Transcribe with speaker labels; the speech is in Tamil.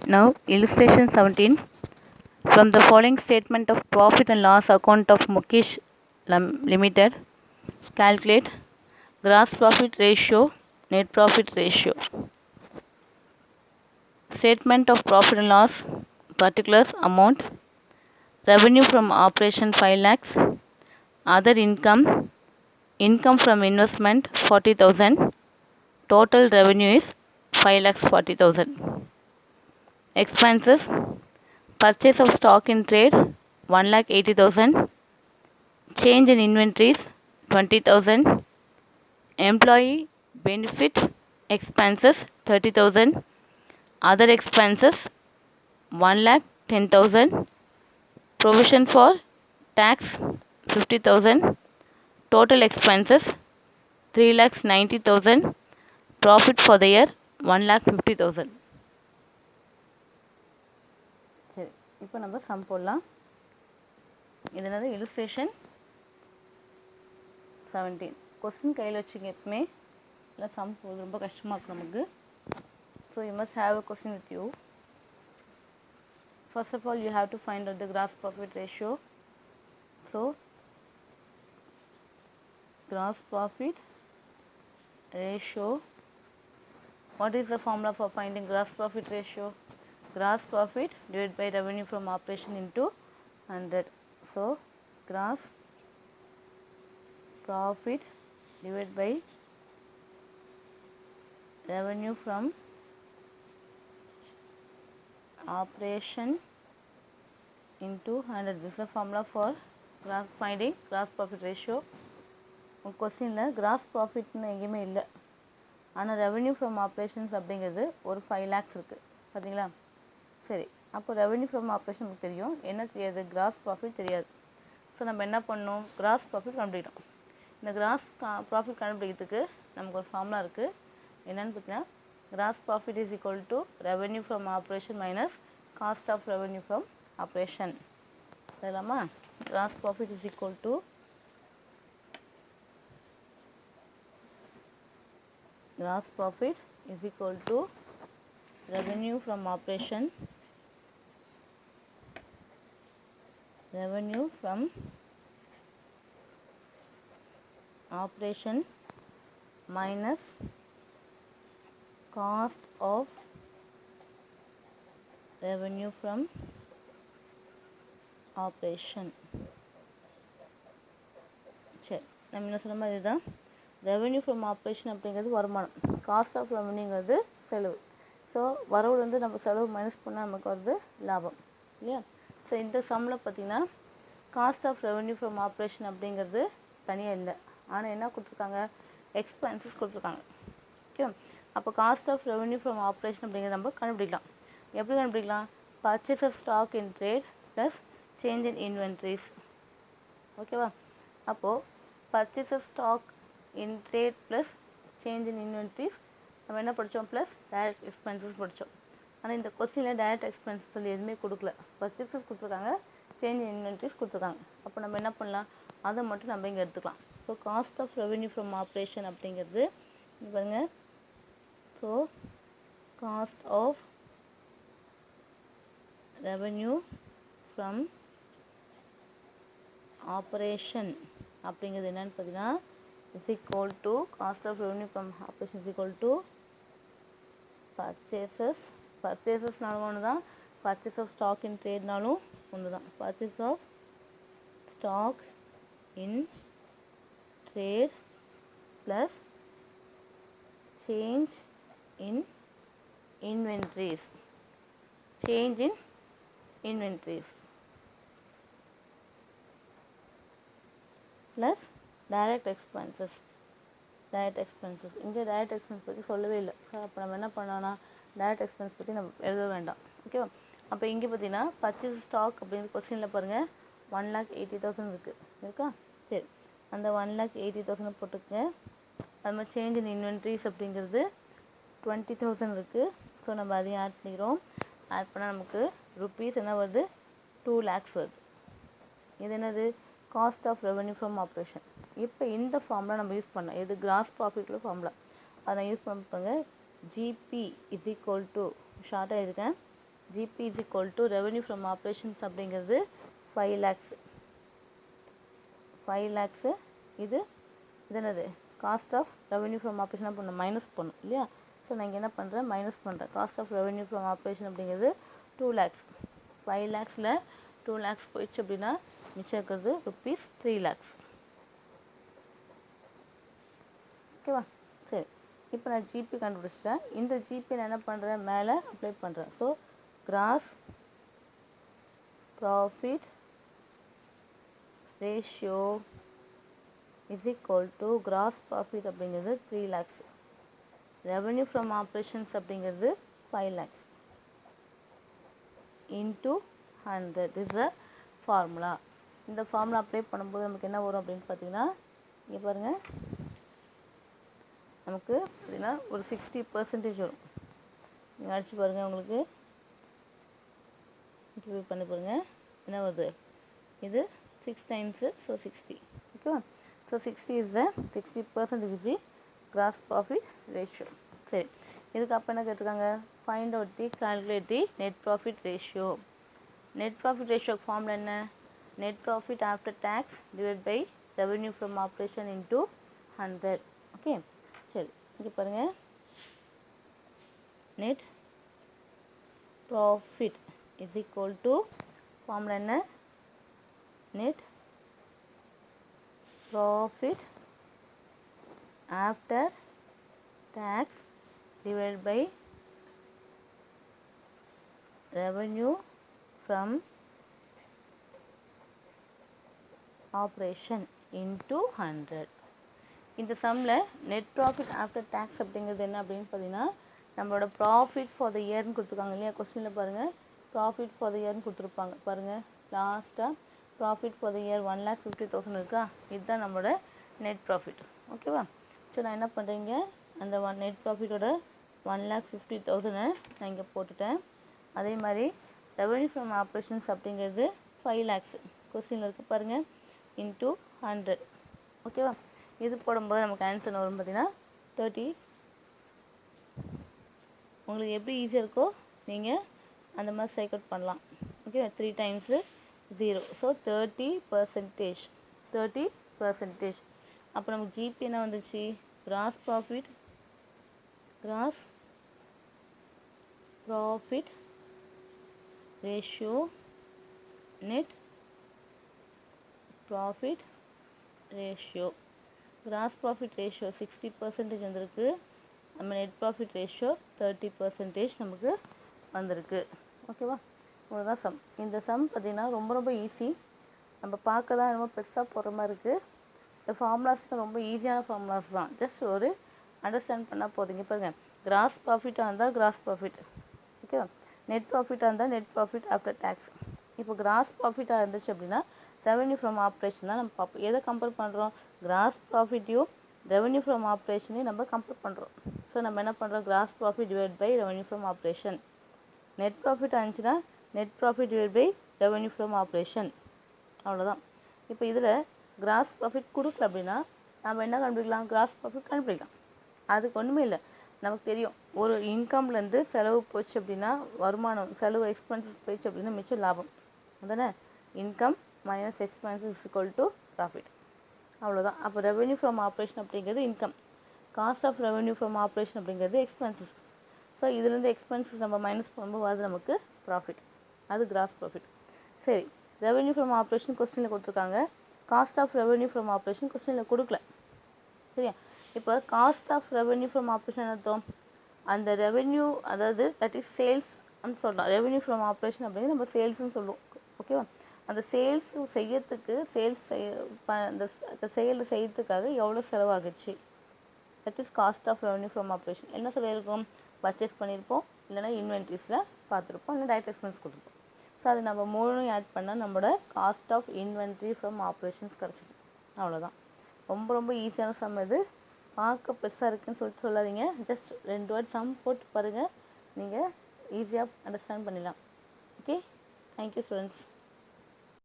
Speaker 1: Now, illustration 17. From the following statement of profit and loss account of Mukesh Limited, calculate gross profit ratio, net profit ratio. Statement of profit and loss, particulars amount, revenue from operation 5 lakhs, other income, income from investment 40,000, total revenue is 5 lakhs 40,000. Expenses, purchase of stock in trade 1,80,000, change in inventories 20,000, employee benefit expenses 30,000, other expenses 1,10,000, provision for tax 50,000, total expenses 3,90,000, profit for the year 1,50,000. சரி, இப்போ நம்ம சம் போடலாம். இது என்னது illustration 17. கொஸ்டின் கையில் வச்சுங்க எப்பவுமே, இல்லை சம் போது ரொம்ப கஷ்டமாக இருக்கும் நமக்கு. So you must have a question with you. First of all, you have to find out the gross profit ratio. So, gross profit ratio. What is the formula for finding gross profit ratio? Gross profit divided by revenue from operation into 100. So, gross profit divided by revenue from operation into 100. This is the formula for finding gross profit ratio. உங்கள் கொஸ்டினில் கிராஸ் ப்ராஃபிட்னு எங்கேயுமே இல்லை, ஆனால் ரெவென்யூ ஃப்ரம் ஆப்ரேஷன்ஸ் அப்படிங்கிறது ஒரு 5 lakhs இருக்குது பார்த்தீங்களா. சரி, அப்போ ரெவென்யூ ஃப்ரம் ஆப்ரேஷன் நமக்கு தெரியும், என்ன தெரியாது, கிராஸ் ப்ராஃபிட் தெரியாது. ஸோ நம்ம என்ன பண்ணணும், கிராஸ் ப்ராஃபிட் கண்டுபிடிக்கணும். இந்த கிராஸ் ப்ராஃபிட் கண்டுபிடிக்கிறதுக்கு நமக்கு ஒரு ஃபார்முலா இருக்குது. என்னென்னு பார்த்தீங்கன்னா, gross profit is equal to revenue from operation minus cost of revenue from operation. சரிலாமா, gross profit is equal to revenue from operation minus cost of revenue from operation. சரி, நம்ம என்ன சொன்ன மாதிரி தான், ரெவென்யூ ஃப்ரம் ஆப்ரேஷன் அப்படிங்கிறது வருமானம், காஸ்ட் ஆஃப் ரெவென்யூங்கிறது செலவு. ஸோ வரவுலேருந்து நம்ம செலவு மைனஸ் பண்ணால் நமக்கு வருது லாபம் இல்லையா. ஸோ இந்த சம்மில் பார்த்திங்கன்னா cost of revenue from operation அப்படிங்கிறது தனியாக இல்லை, ஆனால் என்ன கொடுத்துருக்காங்க, எக்ஸ்பென்சஸ் கொடுத்துருக்காங்க. ஓகே, அப்போ cost of revenue from operation அப்படிங்கிறத நம்ம கண்டுபிடிக்கலாம். எப்படி கண்டுபிடிக்கலாம், purchase of stock in trade plus change in inventories. ஓகேவா, அப்போது purchase of stock in trade plus change in inventories நம்ம என்ன படித்தோம், ப்ளஸ் டைரக்ட் எக்ஸ்பென்சஸ் படித்தோம். ஆனால் இந்த கொஸ்டினில் டைரக்ட் எக்ஸ்பென்சஸ் சொல்லி எதுவுமே கொடுக்கல, பர்ச்சேசஸ் கொடுத்துருக்காங்க, சேஞ்ச் இன் இன்வென்ட்ரிஸ் கொடுத்துருக்காங்க. அப்போ நம்ம என்ன பண்ணலாம், அதை மட்டும் நம்ம இங்கே எடுத்துக்கலாம். So cost of revenue from operation அப்படிங்கிறது இங்கே பாருங்கள். So cost of revenue from operation அப்படிங்கிறது என்னென்னு பார்த்தீங்கன்னா, is equal to cost of revenue from operation is equal to பர்ச்சேசஸ்னாலும் ஒன்று தான், பர்ச்சேஸ் ஆஃப் ஸ்டாக் இன் ட்ரேட்னாலும் ஒன்று தான். Purchase of stock in trade plus change in inventories, plus direct expenses. இங்கே டைரக்ட் எக்ஸ்பென்ஸ் பற்றி சொல்லவே இல்லை. ஸோ அப்போ நம்ம என்ன பண்ணோன்னா, டைரக்ட் எக்ஸ்பென்ஸ் பற்றி நம்ம எழுத வேண்டாம். ஓகேவா, அப்போ இங்கே பார்த்தீங்கன்னா பர்ச்சேஸ் ஸ்டாக் அப்படிங்கிற கொஸ்டினில் பாருங்கள் 1,80,000 இருக்கா. சரி, அந்த 1,80,000 போட்டுக்கங்க. அது மாதிரி சேஞ்ச் இன் இன்வென்ட்ரிஸ் அப்படிங்கிறது 20,000 இருக்குது. ஸோ நம்ம அதையும் ஆட் பண்ணிக்கிறோம். ஆட் பண்ணால் நமக்கு ருப்பீஸ் என்ன வருது, 2 lakhs வருது. இது என்னது, cost of revenue from operation. இப்போ இந்த ஃபார்முலா நம்ம யூஸ் பண்ணலாம், எது கிராஸ் ப்ராஃபிட்டில் ஃபார்முலா, அதை நான் யூஸ் பண்ணுங்க. ஜிபி இஸ் ஈக்குவல் டு ஷார்ட்டாக இருக்கேன் GP is equal to revenue from operations அப்படிங்கிறது 5 lakhs. 5 lakhs. இது என்னது cost of revenue from operation பண்ண மைனஸ் பண்ணும் இல்லையா. ஸோ நான் இங்கே என்ன பண்ணுறேன், மைனஸ் பண்ணுறேன். Cost of revenue from operation அப்படிங்கிறது 2 lakhs. 5 lakhsல 2 lakhs போயிடுச்சு அப்படின்னா மிச்சம் இருக்கிறது ருபீஸ் 3 lakhs. ஓகேவா. சரி, இப்போ நான் ஜிபி கண்டுபிடிச்சிட்டேன். இந்த ஜிபி நான் என்ன பண்ணுறேன், மேலே அப்ளை பண்ணுறேன். So cross profit ratio is equal to gross profit அப்படிங்கிறது 3 lakhs. ரெவன்யூ ஃப்ரம் ஆப்ரேஷன்ஸ் அப்படிங்கிறது 5 lakhs into 100 is the formula. இந்த ஃபார்முலா அப்ளை பண்ணும்போது நமக்கு என்ன வரும் அப்படின்னு பார்த்தீங்கன்னா, இங்கே பாருங்கள், நமக்கு பார்த்தீங்கன்னா ஒரு 60% வரும். நீங்கள் அடிச்சு பாருங்கள், உங்களுக்கு இன்டர்வியூ பண்ணி பாருங்கள் என்ன வருது. இது 6 times, ஸோ 60. ஓகேவா. So 60 is the 60% is the gross profit ratio. சரி, இதுக்கு அப்போ என்ன கேட்டிருக்காங்க, find out the calculate the net profit ratio. Net profit ratio formula என்ன, net profit after tax divide by revenue from operation into 100. Okay. சரி, இங்கே பாருங்கள், net profit is equal to formula என்ன, net profit after tax divided by revenue from operation into 100. இந்த சம்மில் நெட் ப்ராஃபிட் ஆஃப்டர் டேக்ஸ் அப்படிங்கிறது என்ன அப்படின்னு பார்த்தீங்கன்னா, நம்மளோட ப்ராஃபிட் ஃபார் த இயர்னு கொடுத்துருக்காங்க இல்லையா. கொஸ்டினில் பாருங்கள், ப்ராஃபிட் ஃபார் த இயர்னு கொடுத்துருப்பாங்க பாருங்கள். லாஸ்ட்டாக ப்ராஃபிட் ஃபார் த இயர் 1,50,000 இருக்கா, இதுதான் நம்மளோட நெட் ப்ராஃபிட். ஓகேவா. ஸோ நான் என்ன பண்ணுறீங்க, அந்த நெட் ப்ராஃபிட்டோட 1,50,000 நான் இங்கே போட்டுட்டேன். அதே மாதிரி ரெவன்யூ ஃப்ரம் ஆப்ரேஷன்ஸ் அப்படிங்கிறது 5 lakhs கொஸ்டினில் இருக்குது பாருங்கள், இன்ட்டு 100. ஓகேவா. இது போடும்போது நமக்கு ஆன்சர் வரும் பார்த்தீங்கன்னா 30. உங்களுக்கு எப்படி ஈஸியாக இருக்கோ நீங்கள் அந்த மாதிரி சைக் அவுட் பண்ணலாம். ஓகே. 3 times 0, so 30%. 30%. அப்போ நமக்கு ஜிபி என்ன வந்துச்சு, cross profit ratio net profit ratio. Cross profit ratio 60% வந்திருக்கு. நம்ம நெட் ப்ராஃபிட் ரேஷியோ 30% நமக்கு வந்திருக்கு. ஓகேவா. இவ்வளோதான் சம். இந்த சம் பார்த்திங்கன்னா ரொம்ப ரொம்ப ஈஸி. நம்ம பார்க்க தான் ரொம்ப பெருசாக போடுற மாதிரி இருக்குது. இந்த ஃபார்முலாஸ்க்கு ரொம்ப ஈஸியான ஃபார்முலாஸ் தான். ஜஸ்ட் ஒரு அண்டர்ஸ்டாண்ட் பண்ணால் போதுங்க. பாருங்கள், கிராஸ் ப்ராஃபிட்டாக இருந்தால் கிராஸ் ப்ராஃபிட், ஓகேவா. நெட் ப்ராஃபிட்டாக இருந்தால் நெட் ப்ராஃபிட் ஆஃப்டர் டேக்ஸ். இப்போ கிராஸ் ப்ராஃபிட்டாக இருந்துச்சு அப்படின்னா ரெவன்யூ ஃப்ரம் ஆப்ரேஷன் தான் நம்ம பார்ப்போம். எதை கம்பேர் பண்ணுறோம், கிராஸ் ப்ராஃபிட்டையும் ரெவன்யூ ஃப்ரம் ஆப்ரேஷனையும் நம்ம கம்பேர் பண்ணுறோம். ஸோ நம்ம என்ன பண்ணுறோம், gross profit divide by revenue from operation. Net profit ஆச்சுன்னா net profit divide by revenue from operation. அவ்வளோதான். இப்போ இதில் கிராஸ் ப்ராஃபிட் கொடுக்கல அப்படின்னா நம்ம என்ன கண்டுபிடிக்கலாம், கிராஸ் ப்ராஃபிட் கண்டுபிடிக்கலாம். அதுக்கு ஒன்றுமே இல்லை, நமக்கு தெரியும். ஒரு இன்கம்லேருந்து செலவு போச்சு அப்படின்னா வருமானம், செலவு எக்ஸ்பென்சஸ் போயிடுச்சு அப்படின்னா மிச்சம் லாபம். அதானே, income minus expenses is equal to profit. அவ்வளோதான். அப்போ ரெவன்யூ ஃப்ரம் ஆப்ரேஷன் அப்படிங்கிறது income, cost of revenue from operation அப்படிங்கிறது எக்ஸ்பென்சஸ். ஸோ இதுலேருந்து எக்ஸ்பென்சஸ் நம்ம மைனஸ் பண்ணும்போது அது நமக்கு ப்ராஃபிட், அது கிராஸ் ப்ராஃபிட். சரி, ரெவன்யூ ஃப்ரம் ஆப்ரேஷன் கொஸ்டினில் கொடுத்துருக்காங்க, cost of revenue from operation கொஸ்டினில் கொடுக்கல. சரியா. இப்போ cost of revenue from operation அர்த்தம் அந்த ரெவென்யூ, அதாவது தட் இஸ் சேல்ஸ் அப்படின்னு சொல்லலாம். ரெவென்யூ ஃப்ரம் ஆப்ரேஷன் அப்படிங்கிறது நம்ம சேல்ஸ்ன்னு சொல்லுவோம். ஓகேவா. அந்த சேல்ஸ் செய்யறதுக்கு அந்த செயல் செய்யறதுக்காக எவ்வளோ செலவாகுச்சு, that is cost of revenue from operation. என்ன சொல்லியிருக்கோம், பர்ச்சேஸ் பண்ணியிருப்போம், இல்லைனா இன்வென்ட்ரிஸில் பார்த்துருப்போம், இல்லை டைரக்ட் எக்ஸ்பென்ஸ் கொடுத்துருப்போம். ஸோ அது நம்ம மூணையும் ஆட் பண்ணால் நம்மளோட cost of inventory from operations கிடச்சிடும். அவ்வளோதான். ரொம்ப ரொம்ப ஈஸியான சம் இது. பார்க்க பெருசாக இருக்குதுன்னு சொல்லிட்டு சொல்லாதீங்க. ஜஸ்ட் 2 வேர்ட் சம் போட்டு பாருங்கள், நீங்கள் ஈஸியாக அண்டர்ஸ்டாண்ட் பண்ணிடலாம். ஓகே. Thank you students.